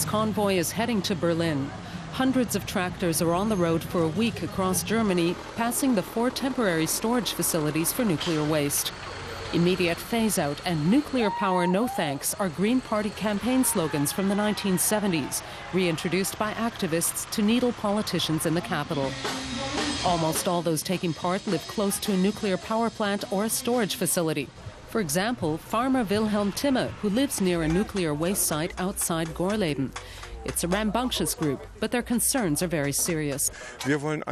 protest convoy is heading to Berlin. Hundreds of tractors are on the road for a week across Germany, passing the 4 temporary storage facilities for nuclear waste. Immediate phase-out and nuclear power no thanks are Green Party campaign slogans from the 1970s, reintroduced by activists to needle politicians in the capital. Almost all those taking part live close to a nuclear power plant or a storage facility. For example, farmer Wilhelm Timme, who lives near a nuclear waste site outside Gorleben. It's a rambunctious group, but their concerns are very serious. We want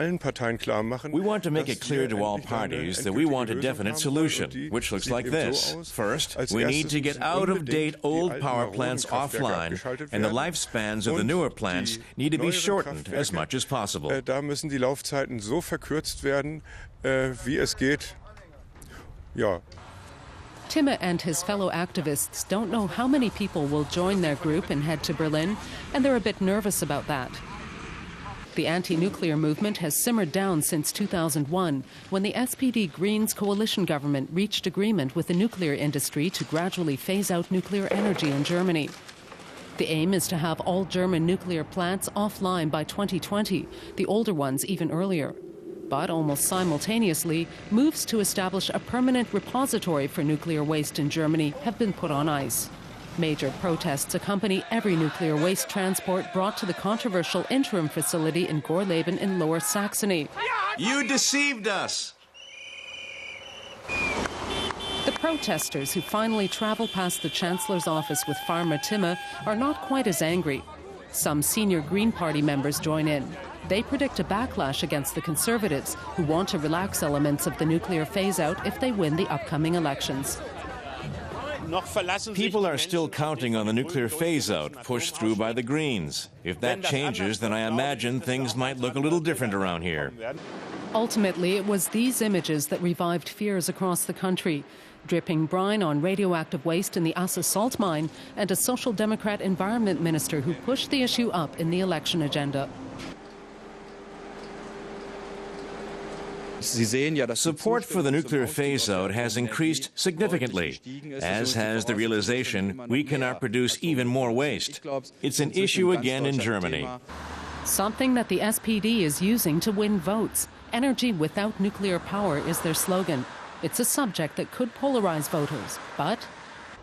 to make it clear to all parties that we want a definite solution, which looks like this. First, we need to get out-of-date old power plants offline, and the lifespans of the newer plants need to be shortened as much as possible. Da müssen die Laufzeiten so verkürzt werden, wie es geht. Ja. Timme and his fellow activists don't know how many people will join their group and head to Berlin, and they're a bit nervous about that. The anti-nuclear movement has simmered down since 2001, when the SPD Greens coalition government reached agreement with the nuclear industry to gradually phase out nuclear energy in Germany. The aim is to have all German nuclear plants offline by 2020, the older ones even earlier. But almost simultaneously, moves to establish a permanent repository for nuclear waste in Germany have been put on ice. Major protests accompany every nuclear waste transport brought to the controversial interim facility in Gorleben in Lower Saxony. You deceived us! The protesters who finally travel past the Chancellor's office with farmer Timme are not quite as angry. Some senior Green Party members join in. They predict a backlash against the Conservatives, who want to relax elements of the nuclear phase-out if they win the upcoming elections. People are still counting on the nuclear phase-out pushed through by the Greens. If that changes, then I imagine things might look a little different around here. Ultimately, it was these images that revived fears across the country. Dripping brine on radioactive waste in the Asse salt mine, and a Social Democrat environment minister who pushed the issue up in the election agenda. Support for the nuclear phase-out has increased significantly, as has the realization we cannot produce even more waste. It's an issue again in Germany. Something that the SPD is using to win votes. Energy without nuclear power is their slogan. It's a subject that could polarize voters, but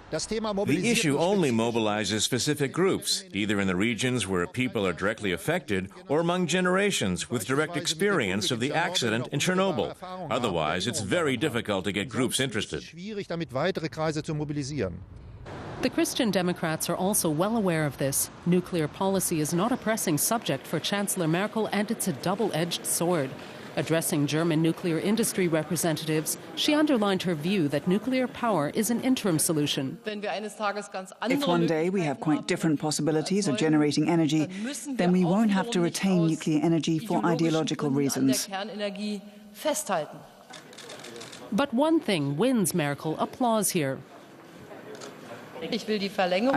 the issue only mobilizes specific groups, either in the regions where people are directly affected or among generations with direct experience of the accident in Chernobyl. Otherwise, it's very difficult to get groups interested. The Christian Democrats are also well aware of this. Nuclear policy is not a pressing subject for Chancellor Merkel, and it's a double-edged sword. Addressing German nuclear industry representatives, she underlined her view that nuclear power is an interim solution. If one day we have quite different possibilities of generating energy, then we won't have to retain nuclear energy for ideological reasons. But one thing wins Merkel applause here. I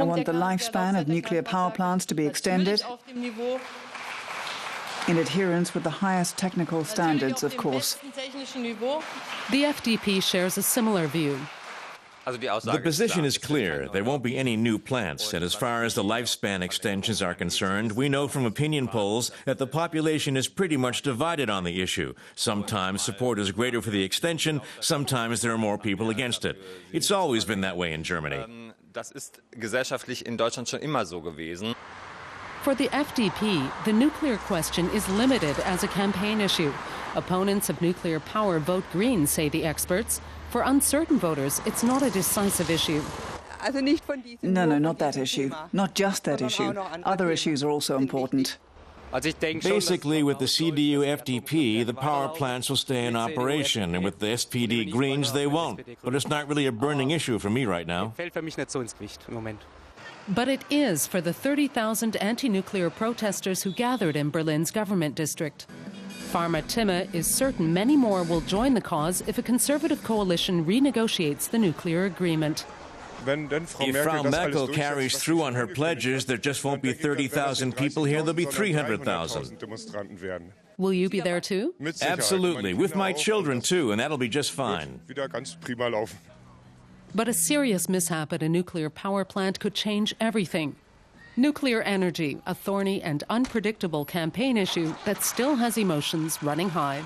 want the lifespan of nuclear power plants to be extended, in adherence with the highest technical standards, of course. The FDP shares a similar view. The position is clear. There won't be any new plants, and as far as the lifespan extensions are concerned, we know from opinion polls that the population is pretty much divided on the issue. Sometimes support is greater for the extension, sometimes there are more people against it. It's always been that way in Germany. Das ist gesellschaftlich in Deutschland schon immer so gewesen. For the FDP, the nuclear question is limited as a campaign issue. Opponents of nuclear power vote green, say the experts. For uncertain voters, it's not a decisive issue. No, not that issue. Not just that issue. Other issues are also important. Basically, with the CDU-FDP, the power plants will stay in operation, and with the SPD Greens, they won't. But it's not really a burning issue for me right now. But it is for the 30,000 anti-nuclear protesters who gathered in Berlin's government district. Farmer Timme is certain many more will join the cause if a conservative coalition renegotiates the nuclear agreement. If Frau Merkel carries through on her pledges, there just won't be 30,000 people here, there'll be 300,000. Will you be there too? Absolutely, with my children too, and that'll be just fine. But a serious mishap at a nuclear power plant could change everything. Nuclear energy, a thorny and unpredictable campaign issue that still has emotions running high.